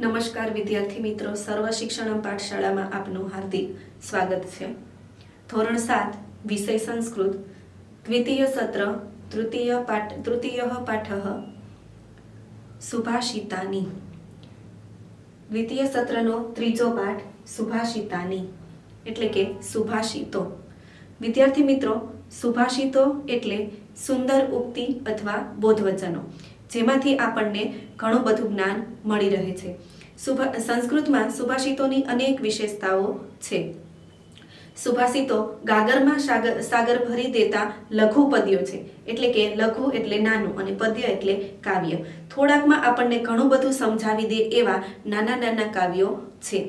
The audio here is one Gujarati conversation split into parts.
નમસ્કાર વિદ્યાર્થી મિત્રો, સર્વ શિક્ષણ પાઠશાળામાં આપનું હાર્દિક સ્વાગત છે. ધોરણ 7 વિષય સંસ્કૃત, દ્વિતીય સત્ર, તૃતીય પાઠ સુભાષિતાની. દ્વિતીય સત્રનો ત્રીજો પાઠ સુભાષિતાની એટલે કે સુભાષિતો. વિદ્યાર્થી મિત્રો, સુભાષિતો એટલે સુંદર ઉક્તિ અથવા બોધવચનો, જેમાંથી આપણને ઘણું બધું જ્ઞાન મળી રહે છે. સંસ્કૃતમાં સુભાષિતોની અનેક વિશેષતાઓ છે. સુભાષિતો ગાગરમાં સાગર ભરી દેતા લઘુ પદ્યો છે, એટલે કે લઘુ એટલે નાનું અને પદ્ય એટલે કાવ્ય. થોડાકમાં આપણને ઘણું બધું સમજાવી દે એવા નાના નાના કાવ્યો છે.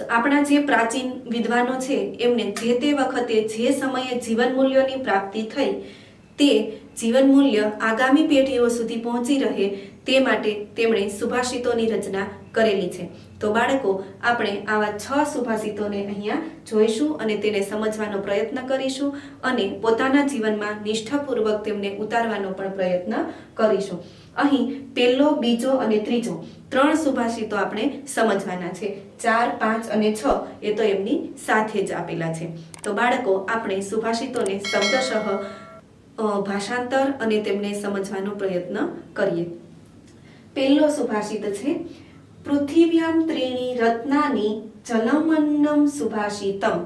આપણા જે પ્રાચીન વિદ્વાનો છે એમને જે તે વખતે જે સમયે જીવન મૂલ્યોની પ્રાપ્તિ થઈ તે જીવન મૂલ્ય આગામી પેઢીઓ સુધી પહોંચી રહે તે માટે તેમણે સુભાષિતોની રચના કરેલી છે. તો બાળકો, આપણે આવા 6 સુભાષિતોને અહીંયા જોઈશું અને તેને સમજવાનો પ્રયત્ન કરીશું અને પોતાના જીવનમાં નિષ્ઠાપૂર્વક તેમને ઉતારવાનો પણ પ્રયત્ન કરીશું. અહીં પહેલો, બીજો અને ત્રીજો 3 સુભાષિતો આપણે સમજવાના છે. 4, 5 અને 6 એ તો એમની સાથે જ આપેલા છે. તો બાળકો, આપણે સુભાષિતોને શબ્દશઃ ભાષાંતર અને તેમને સમજવાનો પ્રયત્ન કરીએ. પહેલો સુભાષિત છે પૃથિવ્યામ ત્રીણી રત્નાની જલમન્નમ સુભાષિતમ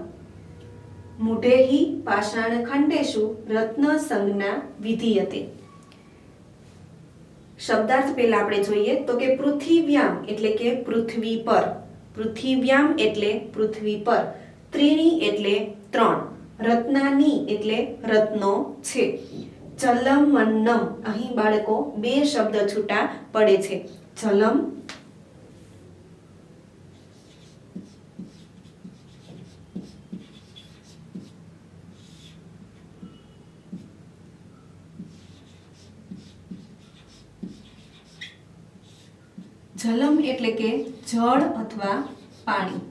મૂઢૈઃ પાષાણખંડેષુ રત્ન સંજ્ઞા વિધીયતે. શબ્દાર્થ પહેલા આપણે જોઈએ તો કે પૃથિવ્યામ એટલે કે પૃથ્વી પર, પૃથિવ્યામ એટલે પૃથ્વી પર, ત્રીણી એટલે 3, રત્નાની એટલે રત્નો છે, જલમન્નમ અહીં બાળકો 2 શબ્દ છૂટા પડે છે. જલમ જલમ એટલે કે જળ અથવા પાણી.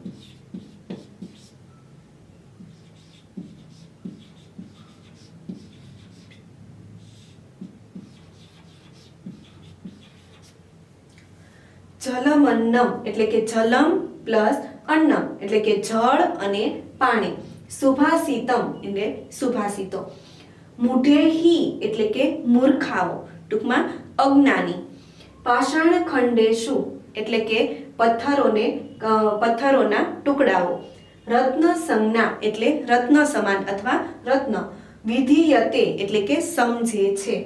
જલમન્નમ એટલે કે જલમ પ્લસ અન્નમ એટલે કે જળ અને પાણી. સુભાષિતમ એટલે સુભાષિતો. મૂઢૈઃ એટલે કે મૂર્ખાઓ, ટૂંકમાં અજ્ઞાની. પાષાણ ખંડેષુ એટલે કે પથ્થરોના ટુકડાઓ. રત્ન સંજ્ઞા એટલે રત્ન સમાન અથવા રત્ન. વિધીયતે એટલે કે સમજે છે.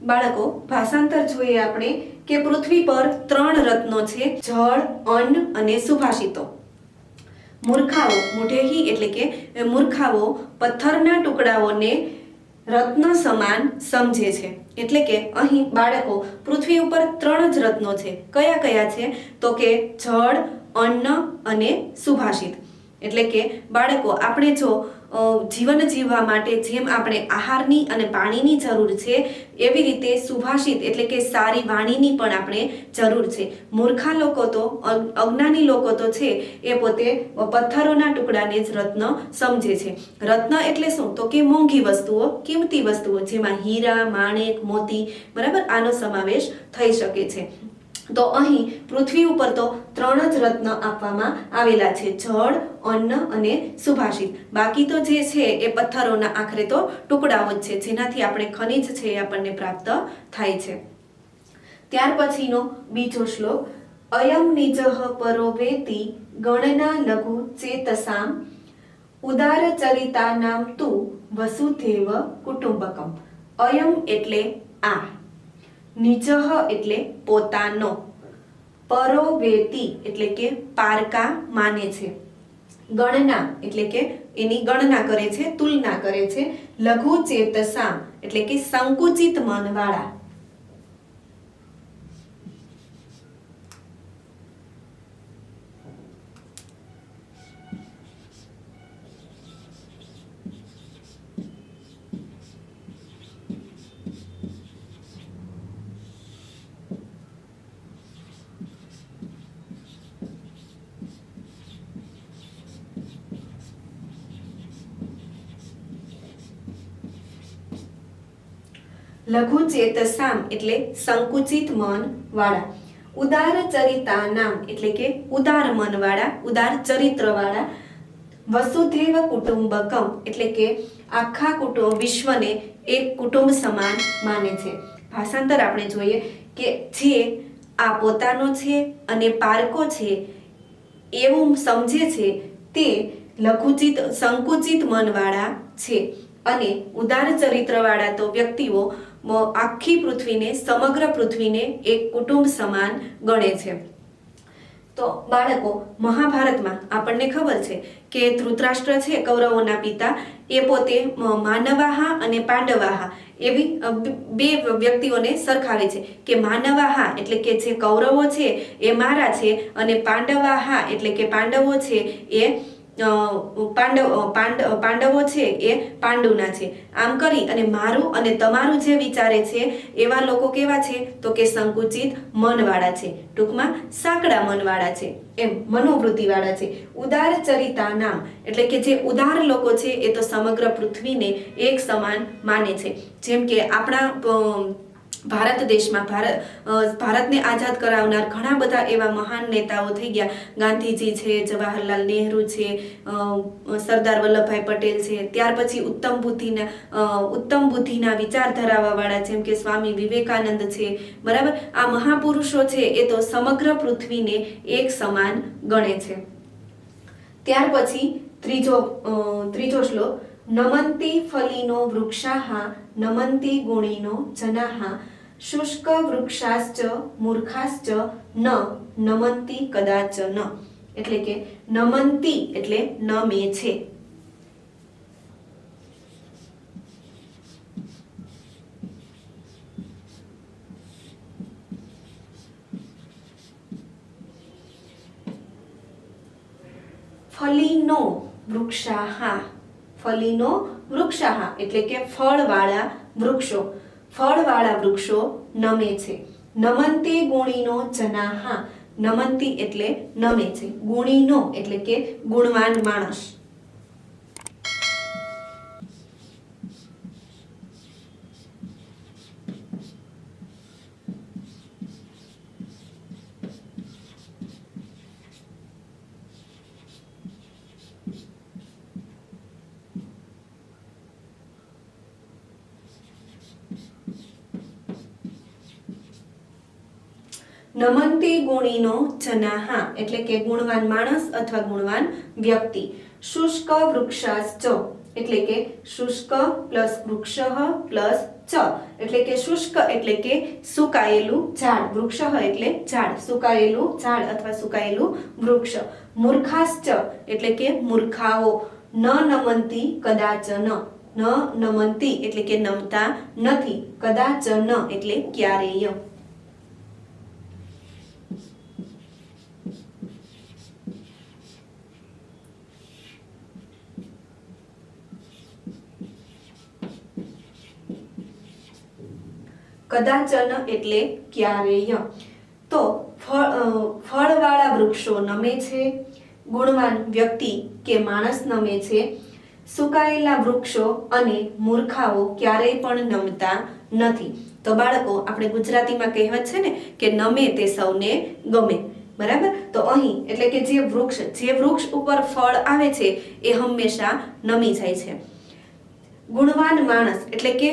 બાળકો, ભાષાંતર જોઈએ આપણે કે પૃથ્વી પર 3 રત્નો છે, જળ, અન્ન અને સુભાષિતો. મૂર્ખાઓ, મૂઢૈઃ એટલે કે મૂર્ખાઓ પથ્થરના ટુકડાઓને રત્ન સમાન સમજે છે. એટલે કે અહીં બાળકો, પૃથ્વી ઉપર 3 જ રત્નો છે. કયા કયા છે તો કે જળ, અન્ન અને સુભાષિત. એટલે કે બાળકો, આપણે જો જીવન જીવવા માટે જેમ આપણે આહારની અને પાણીની જરૂર છે એવી રીતે સુભાષિત એટલે કે સારી વાણીની પણ આપણે જરૂર છે. મૂર્ખા લોકો તો, અજ્ઞાની લોકો તો છે એ પોતે પથ્થરોના ટુકડાને જ રત્ન સમજે છે. રત્ન એટલે શું તો કે મોંઘી વસ્તુઓ, કિંમતી વસ્તુઓ, જેમાં હીરા, માણેક, મોતી, બરાબર, આનો સમાવેશ થઈ શકે છે. તો અહીં પૃથ્વી ઉપર તો 3 જ રત્ન આપવામાં આવેલા છે, જળ, અન્ન અને સુભાષિત. બાકી તો જે છે એ પથ્થરોના આખરે તો ટુકડાઓ જ છે, જેનાથી આપણે ખનિજ છે એ આપણને પ્રાપ્ત થાય છે. ત્યાર પછીનો બીજો શ્લોક, અયમ નિજઃ પરો વેતિ ગણના લઘુ ચેતસામ ઉદાર ચરિતાનામ તુ વસુધૈવ કુટુંબકમ. અયમ એટલે આ, નિજઃ એટલે પોતાનો, પરો વેતિ એટલે કે પારકા માને છે, ગણના એટલે કે એની ગણના કરે છે, તુલના કરે છે, લઘુ ચેતસામ એટલે કે સંકુચિત મનવાળા. લઘુ ચેતસામ એટલે સંકુચિત મન વાળા, ઉદાર ચરિતાનામ એટલે કે ઉદાર મન વાળા, ઉદાર ચરિત્ર વાળા, વસુધૈવ કુટુંબકમ એટલે કે આખા કુટુંબ વિશ્વને એક કુટુંબ સમાન માને છે. ભાષાંતર આપણે જોઈએ કે જે આ પોતાનો છે અને પારકો છે એવું સમજે છે તે લઘુચિત સંકુચિત મનવાળા છે, અને ઉદાર ચરિત્રવાળા તો વ્યક્તિઓ આખી પૃથ્વીને, સમગ્ર પૃથ્વીને એક કુટુંબ સમાન ગણે છે. તો બાળકો, મહાભારતમાં આપણને ખબર છે કે ધૃતરાષ્ટ્ર છે કૌરવોના પિતા, એ પોતે માનવાહા અને પાંડવાહા એવી બે વ્યક્તિઓને સરખાવે છે કે માનવાહા એટલે કે જે કૌરવો છે એ મારા છે, અને પાંડવાહા એટલે કે પાંડવો છે એ પાંડવો છે એ પાંડુના છે. આમ કરી અને મારું અને તમારું જે વિચારે છે એવા લોકો કેવા છે તો કે સંકુચિત મનવાળા છે, ટૂંકમાં સાંકડા મનવાળા છે, એમ મનોવૃત્તિવાળા છે. ઉદાર ચરિતા નામ એટલે કે જે ઉદાર લોકો છે એ તો સમગ્ર પૃથ્વીને એક સમાન માને છે. જેમ કે આપણા ભારત દેશમાં ભારતને આઝાદ કરાવનાર ઘણા બધા એવા મહાન નેતાઓ થઈ ગયા. ગાંધીજી છે, જવાહરલાલ નહેરુ છે, સરદાર વલ્લભભાઈ પટેલ છે, ત્યાર પછી ઉત્તમ બુદ્ધિના વિચાર ધરાવવાવાળા જેમ કે સ્વામી વિવેકાનંદ છે, બરાબર. આ મહાપુરુષો છે એ તો સમગ્ર પૃથ્વીને એક સમાન ગણે છે. ત્યાર પછી ત્રીજો શ્લોક, નમંતી ફલીનો વૃક્ષાઃ નમંતી ગુણીનો જનાઃ શુષ્ક વૃક્ષાશ્ચ મૂર્ખાશ્ચ ન નમંતી કદાચન એટલે કે નમંતી એટલે નમે છે. ફલીનો વૃક્ષાઃ, ફલીનો વૃક્ષાઃ એટલે કે ફળવાળા વૃક્ષો, ફળવાળા વૃક્ષો નમે છે. નમંતી ગુણીનો જનાઃ, નમંતી એટલે નમે છે, ગુણીનો એટલે કે ગુણવાન માણસ. નમંતી ગુણીનો જનાઃ એટલે કે ગુણવાન માણસ અથવા ગુણવાન વ્યક્તિ. શુષ્ક વૃક્ષાશ્ચ એટલે કે શુષ્ક પ્લસ વૃક્ષઃ પ્લસ ચ એટલે કે શુષ્ક એટલે કે સુકાયેલું ઝાડ, વૃક્ષઃ એટલે ઝાડ, સુકાયેલું ઝાડ અથવા સુકાયેલું વૃક્ષ. મૂર્ખાશ્ચ એટલે કે મૂર્ખાઓ. ન નમંતી કદાચન, ન નમંતી એટલે કે નમતા નથી, કદાચન એટલે ક્યારેય. કદાચન એટલે ક્યારેય. તો ફળવાળા વૃક્ષો નમે છે, ગુણવાન વ્યક્તિ કે માણસ નમે છે, સુકાયેલા વૃક્ષો અને મૂર્ખાઓ ક્યારેય પણ નમતા નથી. તો બાળકો, આપણે ગુજરાતીમાં કહેવત છે ને કે નમે તે સૌને ગમે, બરાબર. તો અહીં એટલે કે જે વૃક્ષ ઉપર ફળ આવે છે એ હંમેશા નમી જાય છે. ગુણવાન માણસ એટલે કે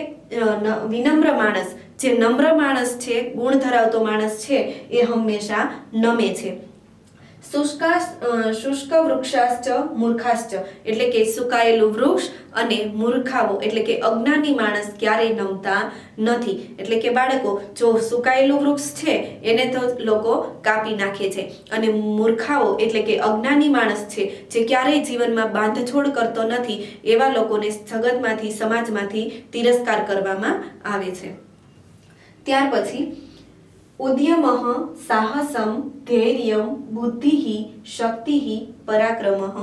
વિનમ્ર માણસ, જે નમ્ર માણસ છે, ગુણ ધરાવતો માણસ છે એ હંમેશા નમે છે. શુષ્ક વૃક્ષાશ્ચ મૂર્ખાશ્ચ એટલે કે સુકાયેલું વૃક્ષ અને મૂર્ખાઓ એટલે કે અજ્ઞાની માણસ ક્યારેય નમતા નથી. એટલે કે બાળકો, જો સુકાયેલું વૃક્ષ છે એને તો લોકો કાપી નાખે છે, અને મૂર્ખાઓ એટલે કે અજ્ઞાની માણસ છે જે ક્યારેય જીવનમાં બાંધછોડ કરતો નથી, એવા લોકોને જગતમાંથી, સમાજમાંથી તિરસ્કાર કરવામાં આવે છે. ત્યાર પછી ઉદ્યમઃ સાહસમ ધૈર્યમ બુદ્ધિઃ શક્તિઃ પરાક્રમઃ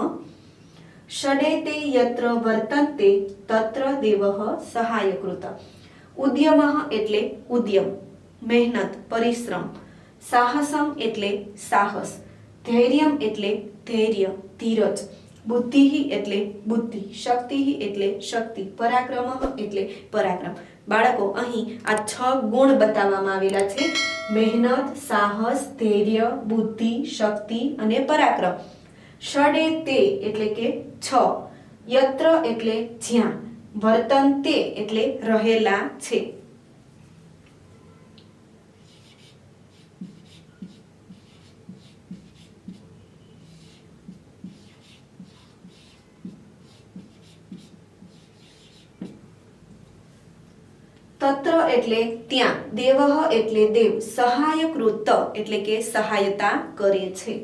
ષડેતે યત્ર વર્તન્તે તત્ર દેવઃ સહાયકૃત. ઉદ્યમઃ એટલે ઉદ્યમ, મહેનત, પરિશ્રમ. સાહસમ એટલે સાહસ, ધૈર્યમ એટલે ધૈર્ય, ધીરજ, બુદ્ધિ એટલે બુદ્ધિ, શક્તિ એટલે શક્તિ, પરાક્રમ એટલે પરાક્રમ. બાળકો અહીં આ 6 ગુણ બતાવવામાં આવેલા છે: મહેનત, સાહસ, ધૈર્ય, બુદ્ધિ, શક્તિ અને પરાક્રમ. ષડે તે એટલે કે 6, યત્ર એટલે જ્યાં, વર્તન્તે એટલે રહેલા છે. તત્ર એટલે ત્યાં, દેવઃ એટલે દેવ, સહાયકૃત એટલે કે સહાયતા કરે છે.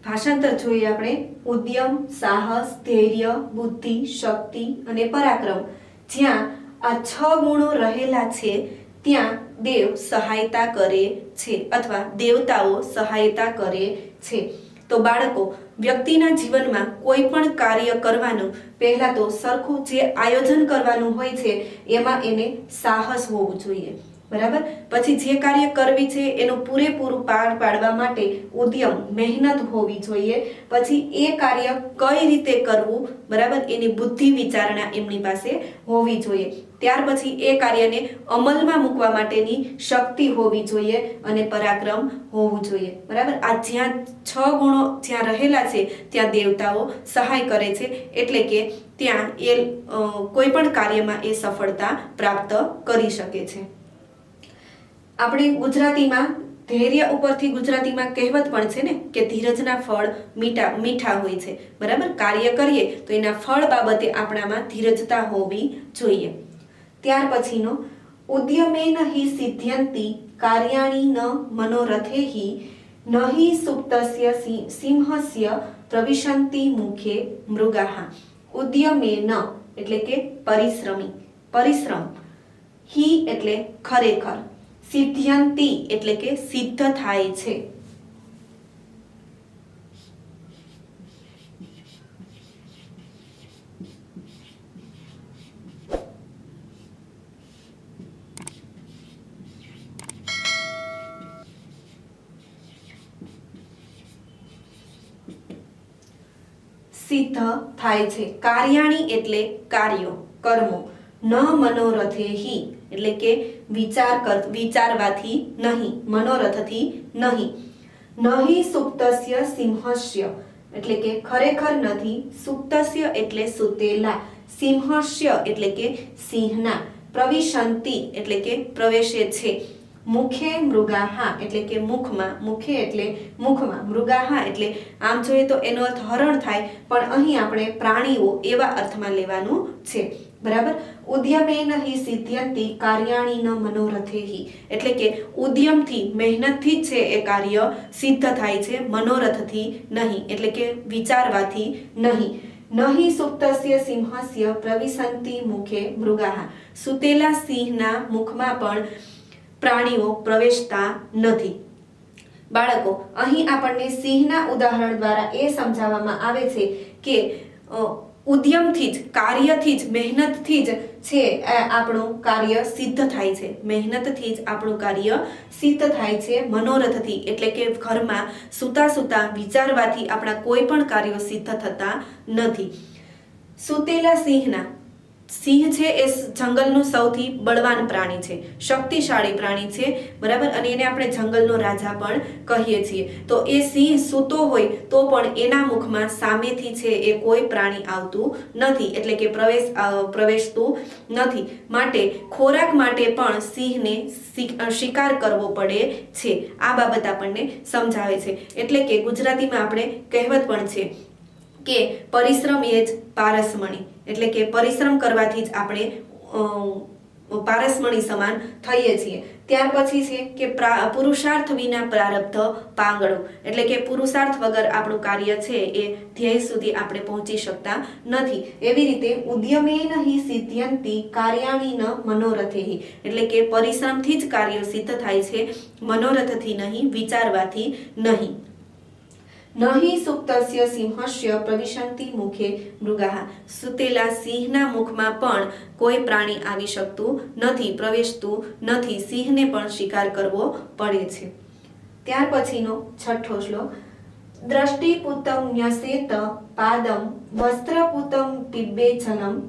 ભાષાંતર જોઈએ આપણે. ઉદ્યમ, સાહસ, ધૈર્ય, બુદ્ધિ, શક્તિ અને પરાક્રમ. જ્યાં આ 6 ગુણો રહેલા છે ત્યાં દેવ સહાયતા કરે છે અથવા દેવતાઓ સહાયતા કરે છે. તો બાળકો, વ્યક્તિના જીવનમાં કોઈ પણ કાર્ય કરવાનું પહેલા તો સરખું જે આયોજન કરવાનું હોય છે એમાં એને સાહસ હોવું જોઈએ, બરાબર. પછી જે કાર્ય કરવી છે એનું પૂરેપૂરું પાર પાડવા માટે ઉદ્યમ, મહેનત હોવી જોઈએ. પછી એ કાર્ય કઈ રીતે કરવું, બરાબર, એની બુદ્ધિ વિચારણા એમની પાસે હોવી જોઈએ. ત્યાર પછી એ કાર્યને અમલમાં મૂકવા માટેની શક્તિ હોવી જોઈએ અને પરાક્રમ હોવું જોઈએ, બરાબર. આ જ્યાં 6 ગુણો જ્યાં રહેલા છે ત્યાં દેવતાઓ સહાય કરે છે, એટલે કે ત્યાં એ કોઈ પણ કાર્યમાં એ સફળતા પ્રાપ્ત કરી શકે છે. આપણે ગુજરાતીમાં ધૈર્ય ઉપરથી ગુજરાતીમાં કહેવત પણ છે ને કે ધીરજના ફળ મીઠા હોય છે, બરાબર. કાર્ય કરીએ તો એના ફળ બાબતે આપણામાં ધીરજતા હોવી જોઈએ. ત્યાર પછીનો ઉદ્યમેન હિ સિદ્ધ્યંતિ કાર્યાણિ ન મનોરથેહિ નહિ સુપ્તસ્ય સિંહસ્ય પ્રવિશન્તિ મુખે મૃગાઃ. ઉદ્યમેન એટલે કે પરિશ્રમી, પરિશ્રમ. હિ એટલે ખરેખર, સિદ્ધ્યંતિ એટલે કે સિદ્ધ થાય છે. સિદ્ધ થાય છે. કાર્યાણી એટલે કાર્યો, કર્મો. ન મનોરથેહિ એટલે કે વિચારવાથી નહીં, મનોરથથી નહીં. નહિ સુપ્તસ્ય સિંહસ્ય એટલે કે ખરેખર નથી, સુપ્તસ્ય એટલે સૂતેલા, સિંહસ્ય એટલે કે સિંહના, પ્રવિશન્તિ એટલે કે પ્રવેશે છે, મુખે મૃગાઃ એટલે કે મુખમાં, મુખે એટલે મુખમાં, મૃગાઃ એટલે આમ જોઈએ તો એનો અર્થ હરણ થાય, પણ અહીં આપણે પ્રાણીઓ એવા અર્થમાં લેવાનું છે, બરાબર. ઉદ્યમેન હિ સિદ્ધ્યંતિ કાર્યાણિ ન મનોરથેહિ એટલે કે ઉદ્યમથી, મહેનતથી જ છે એ કાર્ય સિદ્ધ થાય છે, મનોરથથી નહીં એટલે કે વિચારવાથી નહીં. નહિ સુપ્તસ્ય સિંહસ્ય પ્રવિશન્તિ મુખે મૃગાઃ. સૂતેલા સિંહના મુખમાં પણ પ્રાણીઓ પ્રવેશતા નથી. બાળકો, અહીં આપણને સિંહના ઉદાહરણ દ્વારા એ સમજાવવામાં આવે છે કે ઉદ્યમથી જ, કાર્યથી જ, મહેનતથી જ છે આપણું કાર્ય સિદ્ધ થાય છે, મહેનતથી જ આપણું કાર્ય સિદ્ધ થાય છે, મનોરથથી એટલે કે ઘરમાં સૂતા સૂતા વિચારવાથી આપણા કોઈ પણ કાર્યો સિદ્ધ થતા નથી. સૂતેલા સિંહ છે એ જંગલનું સૌથી બળવાન પ્રાણી છે, શક્તિશાળી પ્રાણી છે, બરાબર. અને એને આપણે જંગલનો રાજા પણ કહીએ છીએ. તો એ સિંહ સૂતો હોય તો પણ એના મુખમાં સામેથી છે એ કોઈ પ્રાણી આવતું નથી, એટલે કે પ્રવેશતું નથી. માટે ખોરાક માટે પણ સિંહને શિકાર કરવો પડે છે. આ બાબત આપણને સમજાવે છે. એટલે કે ગુજરાતીમાં આપણે કહેવત પણ છે કે પરિશ્રમ એ જ પારસમણી, એટલે કે પરિશ્રમ કરવાથી જ આપણે પારસમણી સમાન થઈએ છીએ। ત્યાર પછી છે કે પુરુષાર્થ વિના પ્રારબ્ધ પાંગળું, એટલે કે પુરુષાર્થ વગર આપણું કાર્ય છે એ ધ્યેય સુધી આપણે પહોંચી શકતા નથી। એવી રીતે ઉદ્યમેન હિ સિદ્ધયંતિ કાર્યાણિ ન મનોરથેહિ, એટલે કે પરિશ્રમથી જ કાર્ય સિદ્ધ થાય છે, મનોરથથી નહીં, વિચારવાથી નહીં। નહીં સુપ્તસ્ય સિંહસ્ય પ્રવિશંતિ મુખે મૃગાહ, સુતેલા સિંહના મુખમાં પણ કોઈ પ્રાણી આવી શકતું નથી, પ્રવેશતું નથી, સિંહને પણ શિકાર કરવો પડે છે। ત્યાર પછીનો છઠ્ઠો શ્લોક, દ્રષ્ટિપૂતમ ન્યસેત પાદમ વસ્ત્રપૂતમ પિબ્બેચનમ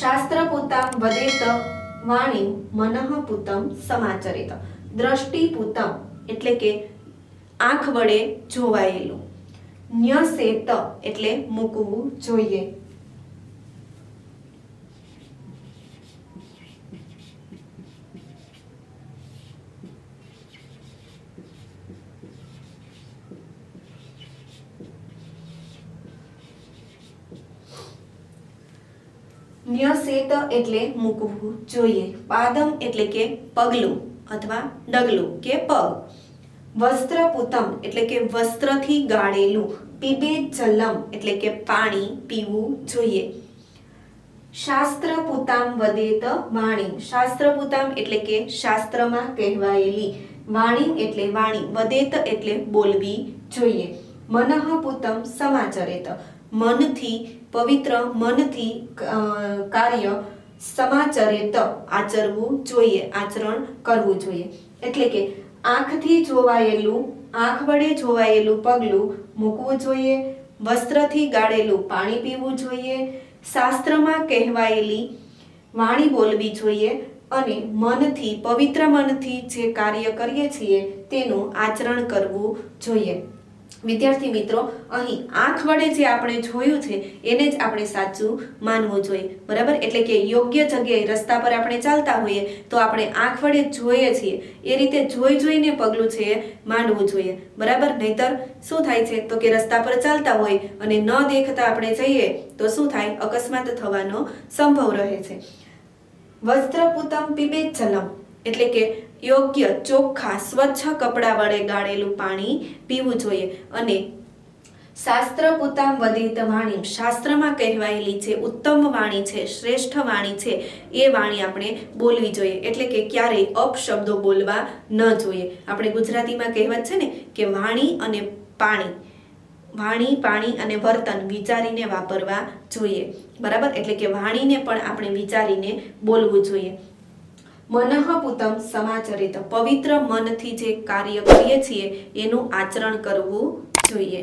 શાસ્ત્રપૂતામ વદેત વાણીમ મનઃપૂતમ સમાચરેત। દ્રષ્ટિપૂતમ એટલે કે આંખ વડે જોવાયેલું, ન્યસેત એટલે મૂકવું જોઈએ, ન્યસેત એટલે મૂકવું જોઈએ, પાદમ એટલે કે પગલું અથવા ડગલું કે પગ, વસ્ત્રપૂતમ એટલે કે વસ્ત્રથી ગાળેલું, પીબેત જલમ એટલે કે પાણી પીવું જોઈએ, શાસ્ત્રપૂતામ વદેત વાણી, શાસ્ત્રપૂતામ એટલે કે શાસ્ત્રમાં કહેવાયેલી, વાણી એટલે વાણી, વદેત એટલે બોલવી જોઈએ, મનઃપૂતમ સમાચરેત મનથી, પવિત્ર મનથી કાર્ય, સમાચરેત આચરવું જોઈએ, આચરણ કરવું જોઈએ, એટલે કે આંખથી જોવાયેલું, આંખ વડે જોવાયેલું પગલું મૂકવું જોઈએ, વસ્ત્રથી ગાળેલું પાણી પીવું જોઈએ, શાસ્ત્રમાં કહેવાયેલી વાણી બોલવી જોઈએ અને મનથી, પવિત્ર મનથી જે કાર્ય કરીએ છીએ તેનું આચરણ કરવું જોઈએ। વિદ્યાર્થી મિત્રો, અહીં આંખ વડે જે આપણે જોયું છે એને જ આપણે સાચું માનવું જોઈએ, બરાબર। એટલે કે યોગ્ય જગ્યાએ રસ્તા પર આપણે ચાલતા હોઈએ તો આપણે આંખ વડે જોઈએ છીએ એ રીતે જોઈને પગલું છે માંડવું જોઈએ, બરાબર। નહીતર શું થાય છે તો કે રસ્તા પર ચાલતા હોય અને ન દેખતા આપણે જઈએ તો શું થાય, અકસ્માત થવાનો સંભવ રહે છે। વસ્ત્રપૂતમ પિબેત જલમ એટલે કે યોગ્ય, ચોખ્ખા, સ્વચ્છ કપડા વડે ગાળેલું પાણી પીવું જોઈએ અને શાસ્ત્રપૂતામ વદેત વાણી, શાસ્ત્રમાં કહેવાયેલી છે ઉત્તમ વાણી છે, શ્રેષ્ઠ વાણી છે એ વાણી આપણે બોલવી જોઈએ, એટલે કે ક્યારેય અપશબ્દો બોલવા ન જોઈએ। આપણે ગુજરાતીમાં કહેવત છે ને કે વાણી અને પાણી, વાણી, પાણી અને વર્તન વિચારીને વાપરવા જોઈએ, બરાબર। એટલે કે વાણીને પણ આપણે વિચારીને બોલવું જોઈએ। મનઃપૂતમ સમાચરેત, પવિત્ર મનથી જે કાર્ય કરીએ છીએ એનું આચરણ કરવું જોઈએ।